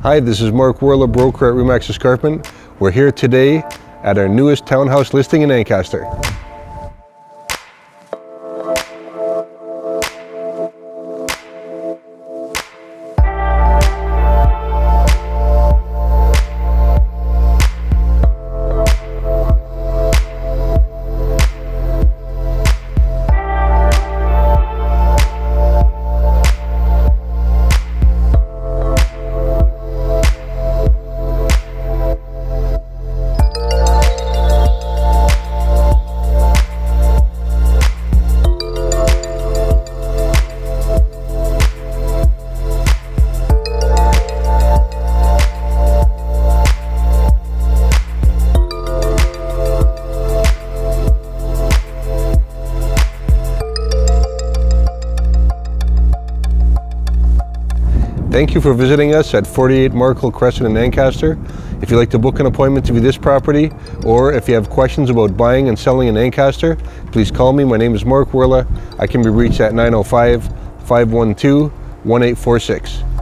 Hi, this is Mark Woehrle, broker at Remax Escarpment. We're here today at our newest townhouse listing in Ancaster. Thank you for visiting us at 48 Markle Crescent in Ancaster. If you'd like to book an appointment to view this property, or if you have questions about buying and selling in Ancaster, please call me. My name is Mark Woehrle. I can be reached at 905-512-1846.